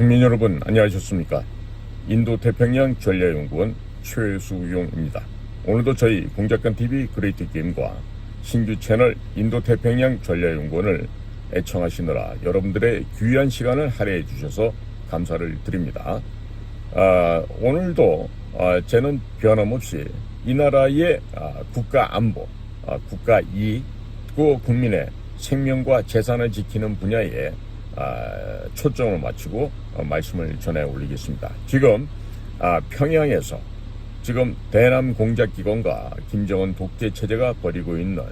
국민 여러분 안녕하셨습니까? 인도태평양 전략연구원 최수용입니다. 오늘도 저희 공작관TV 그레이트게임과 신규 채널 인도태평양 전략연구원을 애청하시느라 여러분들의 귀한 시간을 할애해 주셔서 감사를 드립니다. 오늘도 저는 변함없이 이 나라의 국가 안보, 국가 이익, 그 국민의 생명과 재산을 지키는 분야에 초점을 맞추고 말씀을 전해 올리겠습니다. 지금 평양에서 지금 대남 공작기관과 김정은 독재 체제가 벌이고 있는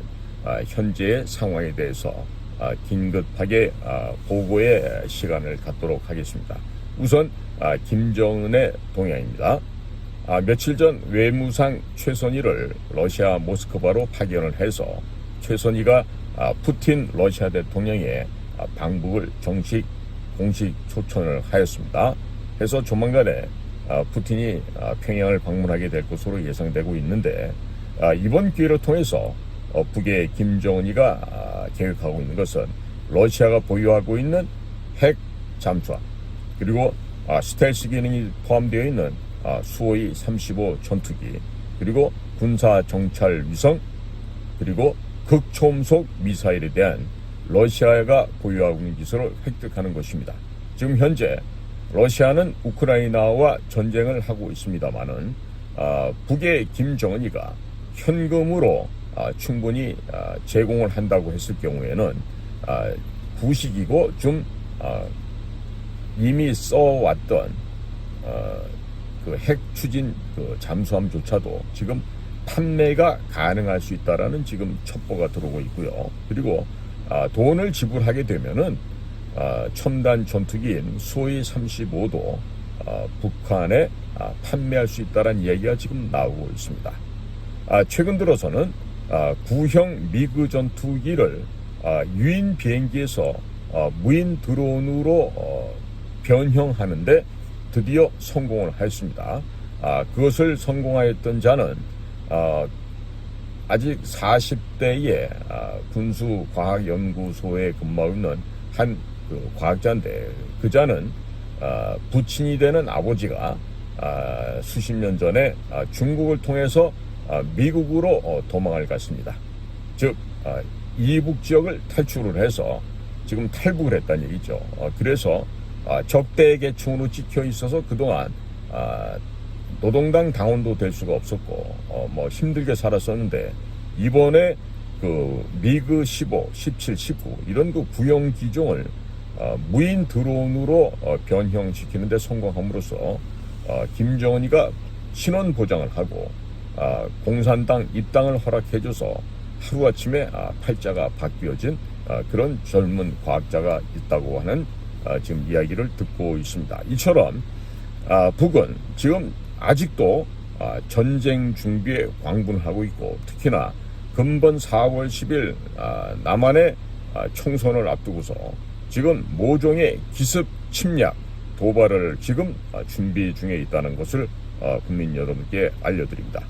현재의 상황에 대해서 긴급하게 보고의 시간을 갖도록 하겠습니다. 우선 김정은의 동향입니다. 며칠 전 외무상 최선희를 러시아 모스크바로 파견을 해서 최선희가 푸틴 러시아 대통령의 방북을 공식 초청을 하였습니다. 해서 조만간에 푸틴이 평양을 방문하게 될 것으로 예상되고 있는데, 이번 기회를 통해서 북의 김정은이가 계획하고 있는 것은 러시아가 보유하고 있는 핵 잠수함, 그리고 스텔스 기능이 포함되어 있는 수호이 35 전투기, 그리고 군사 정찰 위성, 그리고 극초음속 미사일에 대한 러시아가 보유하고 있는 기술을 획득하는 것입니다. 지금 현재 러시아는 우크라이나와 전쟁을 하고 있습니다만은 북의 김정은이가 현금으로 충분히 제공을 한다고 했을 경우에는 구식이고 좀 이미 써왔던 그 핵 추진 그 잠수함조차도 지금 판매가 가능할 수 있다라는 지금 첩보가 들어오고 있고요. 그리고 돈을 지불하게 되면은 첨단 전투기인 수호이 35도 북한에 판매할 수 있다는 이야기가 지금 나오고 있습니다. 최근 들어서는 구형 미그 전투기를 유인 비행기에서 무인 드론으로 변형하는데 드디어 성공을 하였습니다. 그것을 성공하였던 자는 아직 40대의 군수과학연구소에 근무하고 있는 한 과학자인데, 그 자는 부친이 되는 아버지가 수십 년 전에 중국을 통해서 미국으로 도망을 갔습니다. 즉 이북 지역을 탈출을 해서 지금 탈북을 했다는 얘기죠. 그래서 적대 계층으로 찍혀 있어서 그동안 노동당 당원도 될 수가 없었고 힘들게 살았었는데, 이번에 그 미그 15, 17, 19 이런 그 구형 기종을 무인 드론으로 변형시키는 데 성공함으로써 김정은이가 신원 보장을 하고 공산당 입당을 허락해줘서 하루아침에 팔자가 바뀌어진 그런 젊은 과학자가 있다고 하는 지금 이야기를 듣고 있습니다. 이처럼 북은 지금 아직도 전쟁 준비에 광분을 하고 있고, 특히나 금번 4월 10일 남한의 총선을 앞두고서 지금 모종의 기습 침략 도발을 지금 준비 중에 있다는 것을 국민 여러분께 알려드립니다.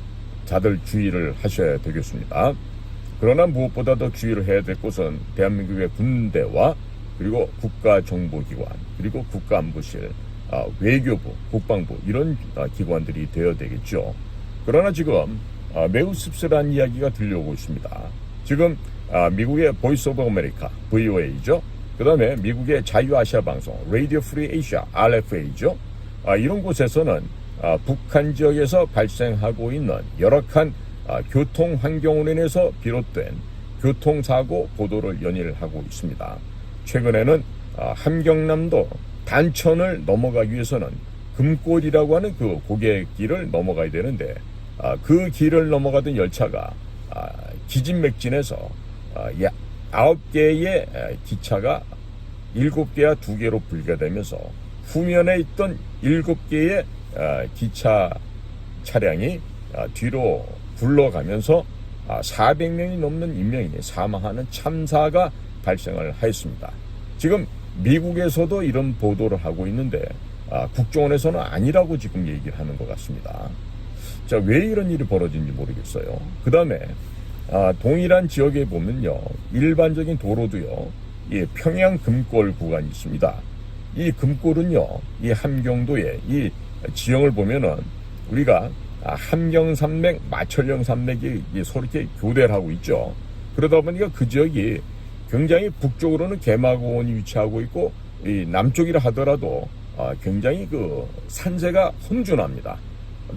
다들 주의를 하셔야 되겠습니다. 그러나 무엇보다 더 주의를 해야 될 것은 대한민국의 군대와 그리고 국가정보기관, 그리고 국가안보실, 외교부, 국방부 이런 기관들이 되어야 되겠죠. 그러나 지금 매우 씁쓸한 이야기가 들려오고 있습니다. 지금 미국의 보이스 오브 아메리카, VOA죠. 그 다음에 미국의 자유아시아 방송, Radio Free Asia, RFA죠. 이런 곳에서는 북한 지역에서 발생하고 있는 열악한 교통 환경으로 인해서 비롯된 교통사고 보도를 연이을 하고 있습니다. 최근에는 함경남도 단천을 넘어가기 위해서는 금골이라고 하는 그 고갯길을 넘어가야 되는데, 그 길을 넘어가던 열차가 기진맥진해서 9개의 기차가 7개와 2개로 분리가 되면서 후면에 있던 7개의 기차 차량이 뒤로 굴러가면서 400명이 넘는 인명이 사망하는 참사가 발생을 하였습니다. 지금 미국에서도 이런 보도를 하고 있는데 국정원에서는 아니라고 지금 얘기를 하는 것 같습니다. 자, 왜 이런 일이 벌어진지 모르겠어요. 그 다음에 동일한 지역에 보면요, 일반적인 도로도요, 평양 금골 구간이 있습니다. 이 금골은요, 이 함경도의 이 지형을 보면은 우리가 함경산맥, 마천령 산맥이 서로 이렇게 교대를 하고 있죠. 그러다 보니까 그 지역이 굉장히 북쪽으로는 개마고원이 위치하고 있고, 이 남쪽이라 하더라도 굉장히 그 산세가 험준합니다.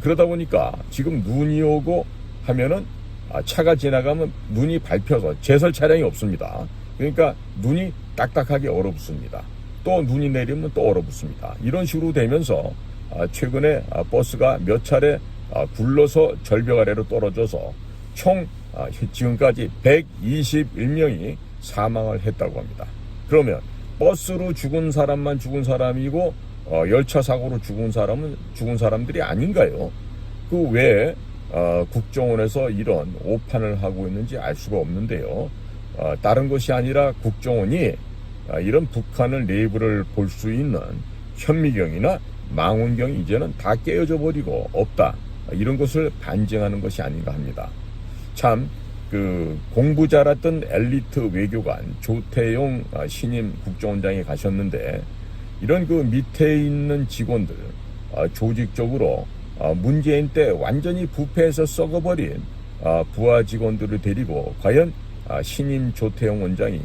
그러다 보니까 지금 눈이 오고 하면은 차가 지나가면 눈이 밟혀서 제설 차량이 없습니다. 그러니까 눈이 딱딱하게 얼어붙습니다. 또 눈이 내리면 또 얼어붙습니다. 이런 식으로 되면서 최근에 버스가 몇 차례 굴러서 절벽 아래로 떨어져서 총 지금까지 121명이 사망을 했다고 합니다. 그러면 버스로 죽은 사람만 죽은 사람이고 열차 사고로 죽은 사람은 죽은 사람들이 아닌가요? 그 외에 국정원에서 이런 오판을 하고 있는지 알 수가 없는데요. 다른 것이 아니라 국정원이 이런 북한을 내부를 볼 수 있는 현미경이나 망원경이 이제는 다 깨어져 버리고 없다, 이런 것을 반증하는 것이 아닌가 합니다. 참 그 공부 잘했던 엘리트 외교관 조태용 신임 국정원장이 가셨는데, 이런 그 밑에 있는 직원들, 조직적으로 문재인 때 완전히 부패해서 썩어버린 부하 직원들을 데리고 과연 신임 조태용 원장이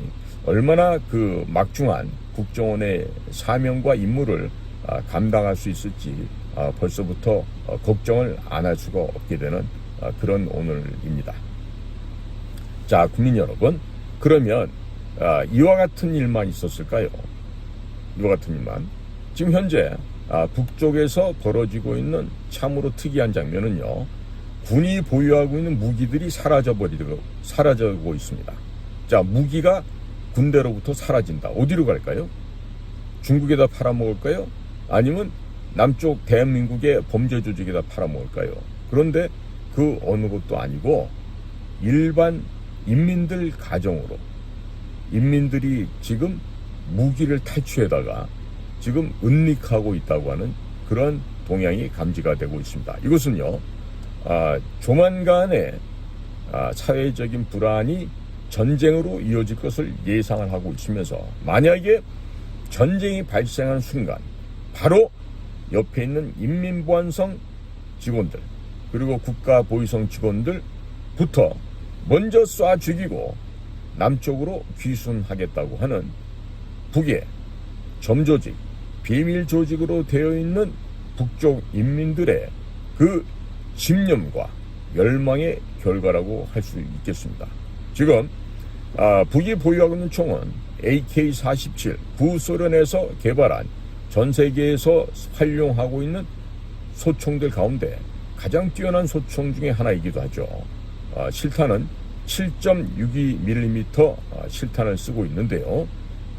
얼마나 그 막중한 국정원의 사명과 임무를 감당할 수 있을지 벌써부터 걱정을 안 할 수가 없게 되는 그런 오늘입니다. 자, 국민 여러분, 그러면 이와 같은 일만 있었을까요? 이와 같은 일만. 지금 현재 북쪽에서 벌어지고 있는 참으로 특이한 장면은요, 군이 보유하고 있는 무기들이 사라져고 있습니다. 자, 무기가 군대로부터 사라진다. 어디로 갈까요? 중국에다 팔아먹을까요? 아니면 남쪽 대한민국의 범죄 조직에다 팔아먹을까요? 그런데 그 어느 것도 아니고 일반 인민들 가정으로, 인민들이 지금 무기를 탈취해다가 지금 은닉하고 있다고 하는 그런 동향이 감지가 되고 있습니다. 이것은요, 조만간에 사회적인 불안이 전쟁으로 이어질 것을 예상을 하고 있으면서, 만약에 전쟁이 발생한 순간 바로 옆에 있는 인민보안성 직원들 그리고 국가보위성 직원들부터 먼저 쏴 죽이고 남쪽으로 귀순하겠다고 하는 북의 점조직, 비밀조직으로 되어 있는 북쪽 인민들의 그 집념과 멸망의 결과라고 할 수 있겠습니다. 지금 북이 보유하고 있는 총은 AK-47, 구소련에서 개발한 전 세계에서 활용하고 있는 소총들 가운데 가장 뛰어난 소총 중에 하나이기도 하죠. 실탄은 7.62mm 실탄을 쓰고 있는데요.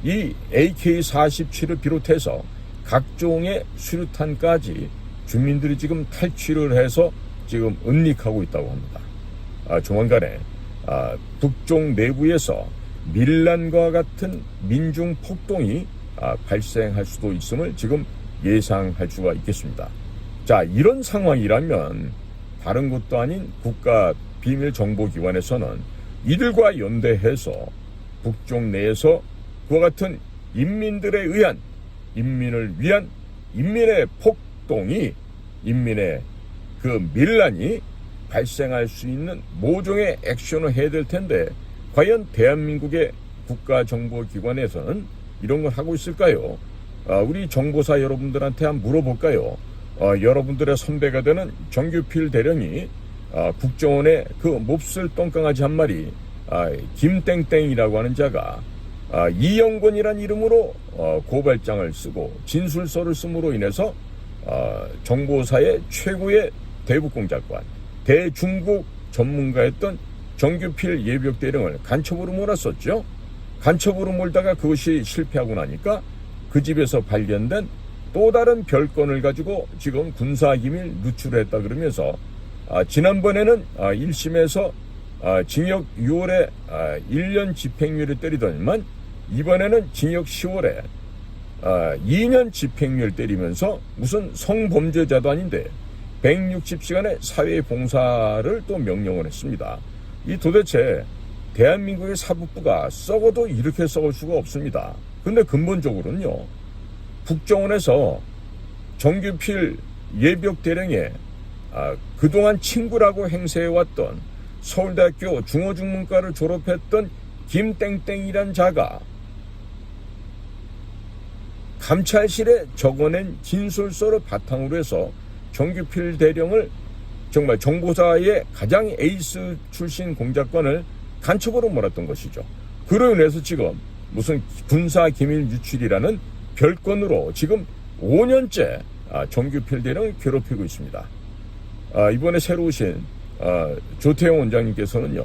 이 AK-47을 비롯해서 각종의 수류탄까지 주민들이 지금 탈취를 해서 지금 은닉하고 있다고 합니다. 조만간에 북쪽 내부에서 밀란과 같은 민중 폭동이 발생할 수도 있음을 지금 예상할 수가 있겠습니다. 자, 이런 상황이라면 다른 것도 아닌 국가 비밀정보기관에서는 이들과 연대해서 북쪽 내에서 그와 같은 인민들에 의한, 인민을 위한 인민의 폭동이, 인민의 그 밀란이 발생할 수 있는 모종의 액션을 해야 될 텐데, 과연 대한민국의 국가정보기관에서는 이런 걸 하고 있을까요? 우리 정보사 여러분들한테 한번 물어볼까요? 여러분들의 선배가 되는 정규필 대령이 국정원의 그 몹쓸 똥강아지 한 마리, 김땡땡이라고 하는 자가 이영권이란 이름으로 고발장을 쓰고 진술서를 씀으로 인해서 정보사의 최고의 대북공작관, 대중국 전문가였던 정규필 예비역 대령을 간첩으로 몰았었죠. 간첩으로 몰다가 그것이 실패하고 나니까 그 집에서 발견된 또 다른 별건을 가지고 지금 군사기밀 누출했다 그러면서 지난번에는 1심에서 징역 6월에 1년 집행유예를 때리더니만 이번에는 징역 10월에 2년 집행유예를 때리면서 무슨 성범죄자도 아닌데 160시간의 사회봉사를 또 명령을 했습니다. 이 도대체 대한민국의 사법부가 썩어도 이렇게 썩을 수가 없습니다. 근데 근본적으로는요, 국정원에서 정규필 예비역 대령에 그동안 친구라고 행세해왔던 서울대학교 중어중문과를 졸업했던 김땡땡이란 자가 감찰실에 적어낸 진술서를 바탕으로 해서 정규필 대령을 정말 정보사의 가장 에이스 출신 공작관을 간첩으로 몰았던 것이죠. 그로 인해서 지금 무슨 군사기밀 유출이라는 별건으로 지금 5년째 정규필 대령을 괴롭히고 있습니다. 이번에 새로 오신 조태용 원장님께서는요,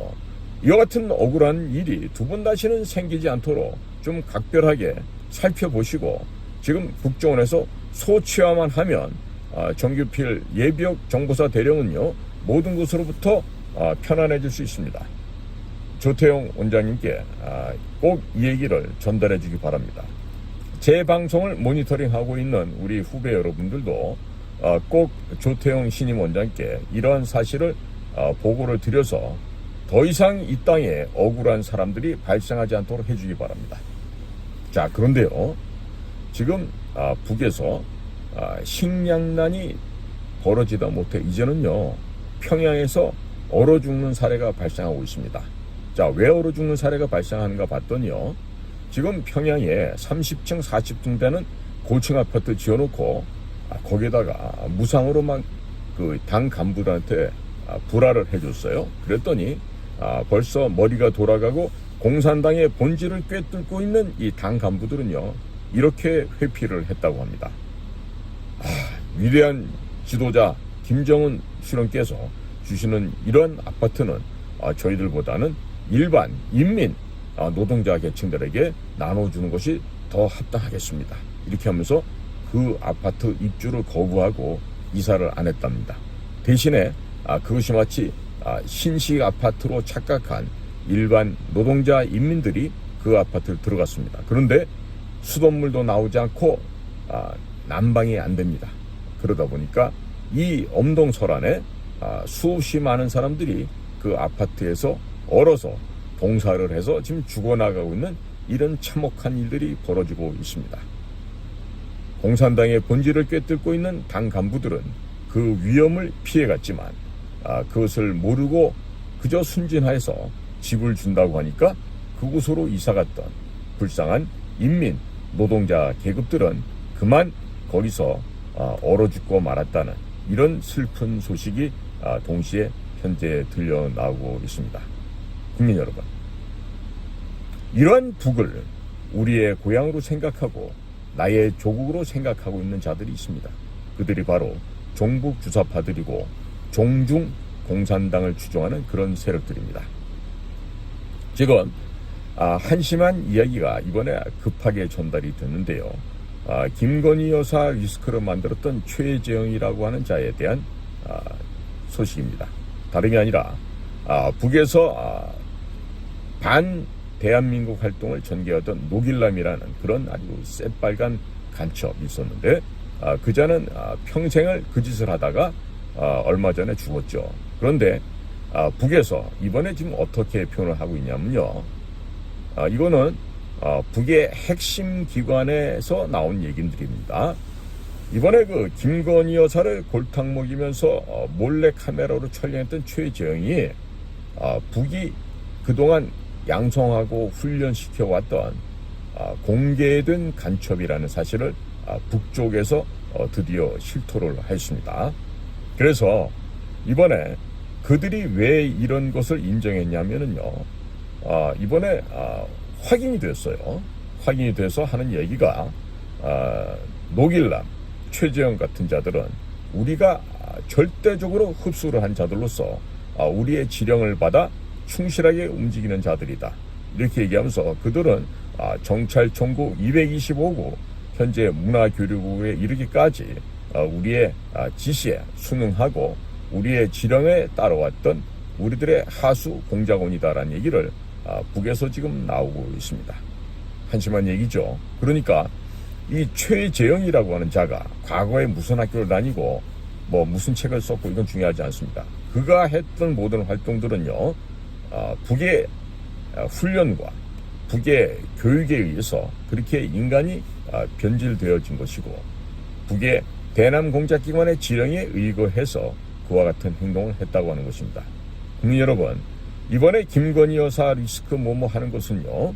이와 같은 억울한 일이 두 번 다시는 생기지 않도록 좀 각별하게 살펴보시고 지금 국정원에서 소취화만 하면 정규필 예비역 정보사 대령은요 모든 것으로부터 편안해질 수 있습니다. 조태용 원장님께 꼭 이 얘기를 전달해 주기 바랍니다. 제 방송을 모니터링하고 있는 우리 후배 여러분들도 꼭 조태용 신임 원장께 이러한 사실을 보고를 드려서 더 이상 이 땅에 억울한 사람들이 발생하지 않도록 해주기 바랍니다. 자, 그런데요, 지금 북에서 식량난이 벌어지다 못해 이제는요 평양에서 얼어 죽는 사례가 발생하고 있습니다. 자, 왜 얼어 죽는 사례가 발생하는가 봤더니요, 지금 평양에 30층 40층 되는 고층 아파트 지어놓고 거기다가 무상으로 막 그 당 간부들한테 불화를 해줬어요. 그랬더니 벌써 머리가 돌아가고 공산당의 본질을 꿰뚫고 있는 이 당 간부들은요 이렇게 회피를 했다고 합니다. 위대한 지도자 김정은 수령께서 주시는 이런 아파트는 저희들보다는 일반 인민 노동자 계층들에게 나눠주는 것이 더 합당하겠습니다. 이렇게 하면서 그 아파트 입주를 거부하고 이사를 안 했답니다. 대신에 그것이 마치 신식 아파트로 착각한 일반 노동자 인민들이 그 아파트를 들어갔습니다. 그런데 수돗물도 나오지 않고 난방이 안 됩니다. 그러다 보니까 이 엄동설안에 수없이 많은 사람들이 그 아파트에서 얼어서 봉사를 해서 지금 죽어나가고 있는 이런 참혹한 일들이 벌어지고 있습니다. 공산당의 본질을 꿰뚫고 있는 당 간부들은 그 위험을 피해갔지만 그것을 모르고 그저 순진하여서 집을 준다고 하니까 그곳으로 이사갔던 불쌍한 인민 노동자 계급들은 그만 거기서 얼어 죽고 말았다는 이런 슬픈 소식이 동시에 현재 들려나오고 있습니다. 국민 여러분, 이러한 북을 우리의 고향으로 생각하고 나의 조국으로 생각하고 있는 자들이 있습니다. 그들이 바로 종북 주사파들이고 종중 공산당을 추종하는 그런 세력들입니다. 지금 한심한 이야기가 이번에 급하게 전달이 됐는데요. 김건희 여사 리스크를 만들었던 최재형이라고 하는 자에 대한 소식입니다. 다름이 아니라 북에서 반 대한민국 활동을 전개하던 노길남이라는 그런 아주 새빨간 간첩이 있었는데 그 자는 평생을 그 짓을 하다가 얼마 전에 죽었죠. 그런데 북에서 이번에 지금 어떻게 표현을 하고 있냐면요, 이거는 북의 핵심 기관에서 나온 얘기들입니다. 이번에 그 김건희 여사를 골탕 먹이면서 몰래 카메라로 촬영했던 최재형이 북이 그동안 양성하고 훈련시켜왔던 공개된 간첩이라는 사실을 북쪽에서 드디어 실토를 했습니다. 그래서 이번에 그들이 왜 이런 것을 인정했냐면은요, 이번에 확인이 됐어요. 확인이 돼서 하는 얘기가 노길남, 최재형 같은 자들은 우리가 절대적으로 흡수를 한 자들로서 우리의 지령을 받아 충실하게 움직이는 자들이다. 이렇게 얘기하면서 그들은 정찰총국 225구 현재 문화교류부에 이르기까지 우리의 지시에 순응하고 우리의 지령에 따라왔던 우리들의 하수 공작원이다라는 얘기를 북에서 지금 나오고 있습니다. 한심한 얘기죠. 그러니까 이 최재형이라고 하는 자가 과거에 무슨 학교를 다니고 뭐 무슨 책을 썼고 이건 중요하지 않습니다. 그가 했던 모든 활동들은요, 북의 훈련과 북의 교육에 의해서 그렇게 인간이 변질되어진 것이고 북의 대남 공작기관의 지령에 의거해서 그와 같은 행동을 했다고 하는 것입니다. 국민 여러분, 이번에 김건희 여사 리스크 뭐뭐 하는 것은요,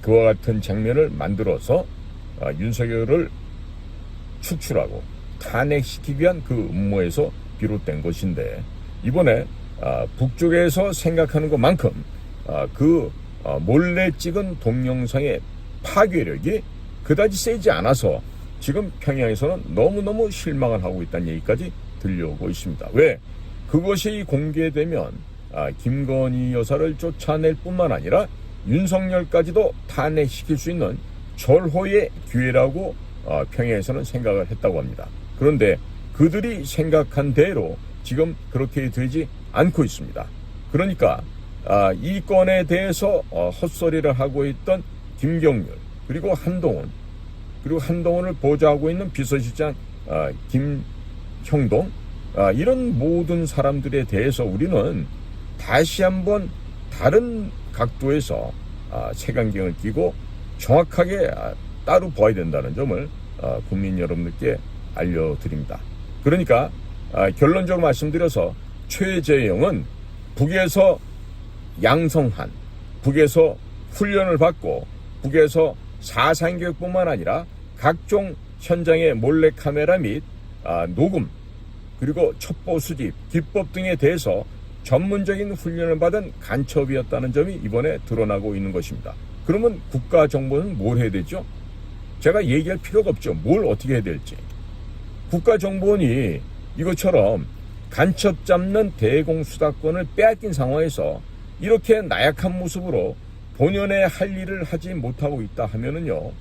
그와 같은 장면을 만들어서 윤석열을 축출하고 탄핵시키기 위한 그 음모에서 비롯된 것인데, 이번에 북쪽에서 생각하는 것만큼 몰래 찍은 동영상의 파괴력이 그다지 세지 않아서 지금 평양에서는 너무너무 실망을 하고 있다는 얘기까지 들려오고 있습니다. 왜? 그것이 공개되면 김건희 여사를 쫓아낼 뿐만 아니라 윤석열까지도 탄핵시킬 수 있는 절호의 기회라고 평양에서는 생각을 했다고 합니다. 그런데 그들이 생각한 대로 지금 그렇게 되지 않고 있습니다. 그러니까 이 건에 대해서 헛소리를 하고 있던 김경률, 그리고 한동훈을 보좌하고 있는 비서실장 김형동, 이런 모든 사람들에 대해서 우리는 다시 한번 다른 각도에서 색안경을 끼고 정확하게 따로 봐야 된다는 점을 국민 여러분들께 알려드립니다. 그러니까 결론적으로 말씀드려서 최재형은 북에서 양성한, 북에서 훈련을 받고 북에서 사상교육뿐만 아니라 각종 현장의 몰래카메라 및 녹음, 그리고 첩보 수집, 기법 등에 대해서 전문적인 훈련을 받은 간첩이었다는 점이 이번에 드러나고 있는 것입니다. 그러면 국가정보는 뭘 해야 되죠? 제가 얘기할 필요가 없죠. 뭘 어떻게 해야 될지. 국가정보원이 이것처럼 간첩 잡는 대공수사권을 빼앗긴 상황에서 이렇게 나약한 모습으로 본연의 할 일을 하지 못하고 있다 하면은요,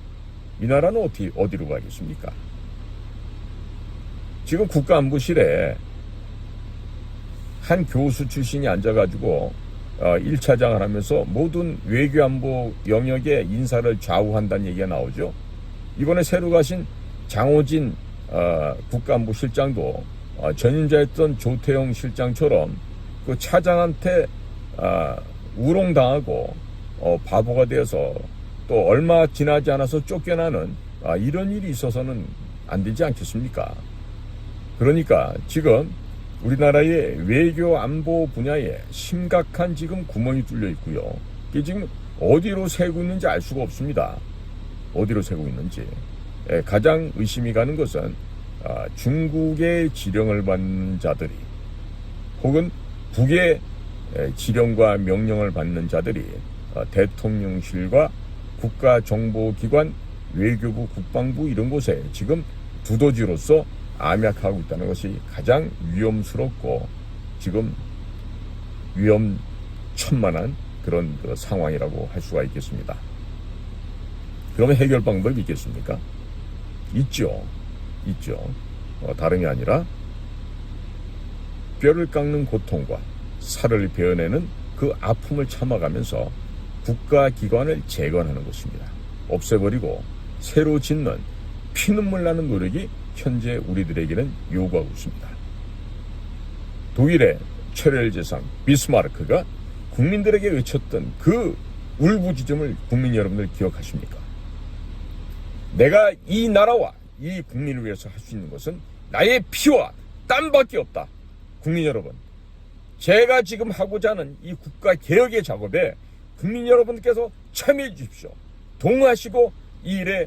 이 나라는 어디로 가겠습니까? 지금 국가안보실에 한 교수 출신이 앉아가지고 1차장을 하면서 모든 외교안보 영역의 인사를 좌우한다는 얘기가 나오죠. 이번에 새로 가신 장호진 국가안보실장도 전임자였던 조태영 실장처럼 그 차장한테 우롱당하고 바보가 되어서 또 얼마 지나지 않아서 쫓겨나는 이런 일이 있어서는 안 되지 않겠습니까? 그러니까 지금 우리나라의 외교 안보 분야에 심각한 지금 구멍이 뚫려 있고요. 이게 지금 어디로 새고 있는지 알 수가 없습니다. 어디로 새고 있는지. 가장 의심이 가는 것은 중국의 지령을 받는 자들이, 혹은 북의 지령과 명령을 받는 자들이 대통령실과 국가정보기관, 외교부, 국방부 이런 곳에 지금 두더지로서 암약하고 있다는 것이 가장 위험스럽고 지금 위험천만한 그런 상황이라고 할 수가 있겠습니다. 그러면 해결 방법이 있겠습니까? 있죠. 다름이 아니라 뼈를 깎는 고통과 살을 베어내는 그 아픔을 참아가면서 국가기관을 재건하는 것입니다. 없애버리고 새로 짓는 피눈물 나는 노력이 현재 우리들에게는 요구하고 있습니다. 독일의 최렐제상 비스마르크가 국민들에게 외쳤던 그 울부짖음을 국민 여러분들 기억하십니까? 내가 이 나라와 이 국민을 위해서 할 수 있는 것은 나의 피와 땀밖에 없다. 국민 여러분, 제가 지금 하고자 하는 이 국가 개혁의 작업에 국민 여러분께서 참여해 주십시오. 동하시고 이 일에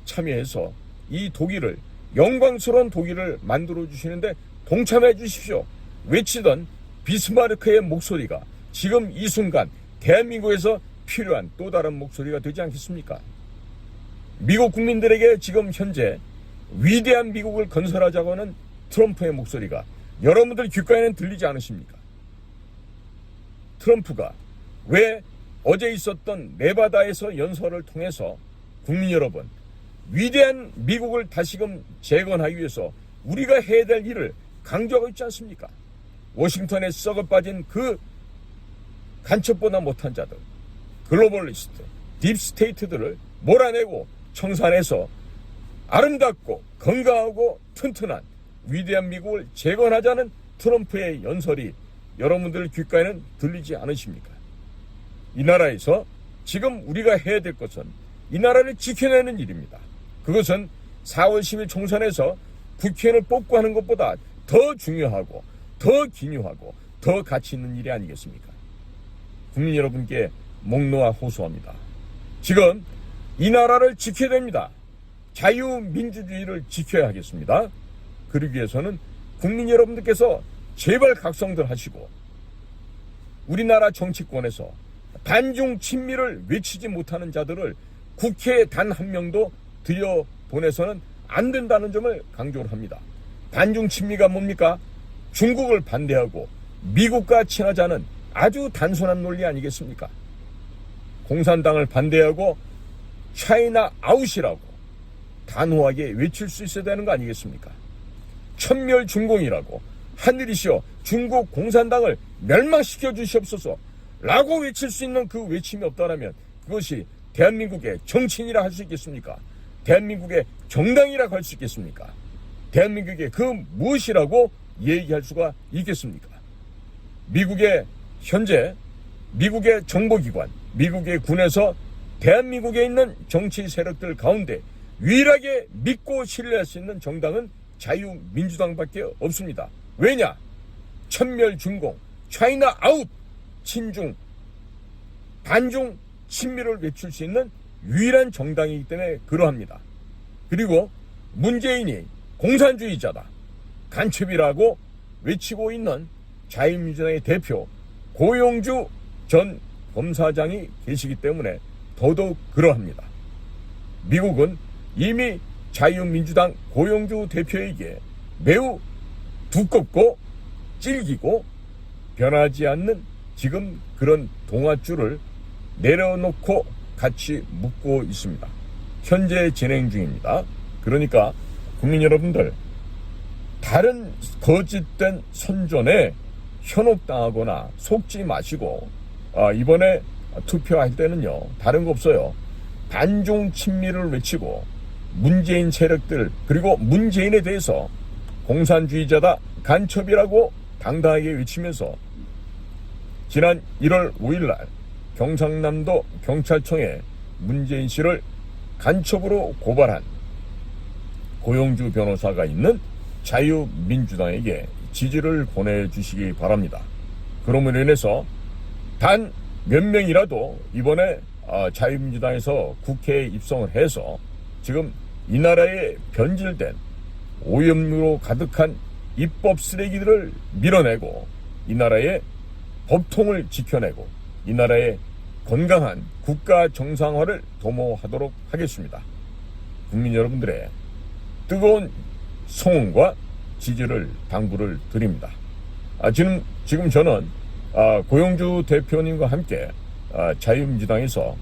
참여해서 이 독일을, 영광스러운 독일을 만들어 주시는데 동참해 주십시오. 외치던 비스마르크의 목소리가 지금 이 순간 대한민국에서 필요한 또 다른 목소리가 되지 않겠습니까? 미국 국민들에게 지금 현재 위대한 미국을 건설하자고 하는 트럼프의 목소리가 여러분들 귓가에는 들리지 않으십니까? 트럼프가 왜 어제 있었던 네바다에서 연설을 통해서 국민 여러분, 위대한 미국을 다시금 재건하기 위해서 우리가 해야 될 일을 강조하고 있지 않습니까? 워싱턴에 썩어 빠진 그 간첩보다 못한 자들, 글로벌리스트, 딥스테이트들을 몰아내고 청산해서 아름답고 건강하고 튼튼한 위대한 미국을 재건하자는 트럼프의 연설이 여러분들 귓가에는 들리지 않으십니까? 이 나라에서 지금 우리가 해야 될 것은 이 나라를 지켜내는 일입니다. 그것은 4월 10일 총선에서 국회의원을 뽑고 하는 것보다 더 중요하고 더 기묘하고 더 가치 있는 일이 아니겠습니까? 국민 여러분께 목 놓아 호소합니다. 지금 이 나라를 지켜야 됩니다. 자유민주주의를 지켜야 하겠습니다. 그러기 위해서는 국민 여러분들께서 제발 각성들 하시고 우리나라 정치권에서 반중 친미를 외치지 못하는 자들을 국회에 단 한 명도 들여보내서는 안 된다는 점을 강조를 합니다. 반중 친미가 뭡니까? 중국을 반대하고 미국과 친하자는 아주 단순한 논리 아니겠습니까? 공산당을 반대하고 차이나 아웃이라고 단호하게 외칠 수 있어야 되는 거 아니겠습니까? 천멸중공이라고 하늘이시여 중국 공산당을 멸망시켜 주시옵소서 라고 외칠 수 있는 그 외침이 없다면 그것이 대한민국의 정치인이라 할 수 있겠습니까? 대한민국의 정당이라고 할 수 있겠습니까? 대한민국의 그 무엇이라고 얘기할 수가 있겠습니까? 미국의 현재 미국의 정보기관, 미국의 군에서 대한민국에 있는 정치 세력들 가운데 유일하게 믿고 신뢰할 수 있는 정당은 자유민주당밖에 없습니다. 왜냐? 천멸중공, 차이나 아웃, 친중, 반중, 친미를 외칠 수 있는 유일한 정당이기 때문에 그러합니다. 그리고 문재인이 공산주의자다, 간첩이라고 외치고 있는 자유민주당의 대표 고용주 전 검사장이 계시기 때문에 더더욱 그러합니다. 미국은 이미 자유민주당 고용주 대표에게 매우 두껍고 질기고 변하지 않는 지금 그런 동아줄을 내려놓고 같이 묶고 있습니다. 현재 진행 중입니다. 그러니까 국민 여러분들, 다른 거짓된 선전에 현혹당하거나 속지 마시고 이번에 투표할 때는요, 다른 거 없어요. 반중 친미를 외치고 문재인 세력들 그리고 문재인에 대해서 공산주의자다, 간첩이라고 당당하게 외치면서 지난 1월 5일날 경상남도 경찰청에 문재인 씨를 간첩으로 고발한 고용주 변호사가 있는 자유민주당에게 지지를 보내주시기 바랍니다. 그러므로 인해서 단 몇 명이라도 이번에 자유민주당에서 국회에 입성을 해서 지금 이 나라에 변질된 오염료로 가득한 입법 쓰레기들을 밀어내고 이 나라의 법통을 지켜내고 이 나라의 건강한 국가 정상화를 도모하도록 하겠습니다. 국민 여러분들의 뜨거운 성원과 지지를 당부를 드립니다. 지금 저는 고용주 대표님과 함께 자유민주당에서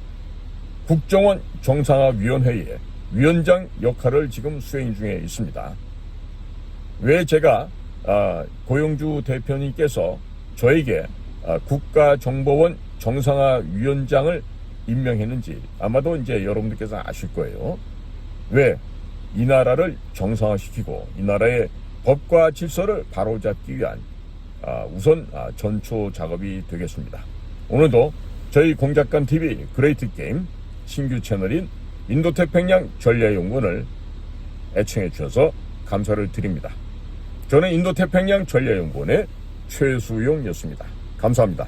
국정원 정상화위원회의 위원장 역할을 지금 수행 중에 있습니다. 왜 제가 고용주 대표님께서 저에게 국가정보원 정상화위원장을 임명했는지 아마도 이제 여러분들께서 아실 거예요. 왜? 이 나라를 정상화시키고 이 나라의 법과 질서를 바로잡기 위한 우선 전초 작업이 되겠습니다. 오늘도 저희 공작관TV 그레이트 게임 신규 채널인 인도태평양 전략연구원을 애청해 주셔서 감사를 드립니다. 저는 인도태평양 전략연구원의 최수용이었습니다. 감사합니다.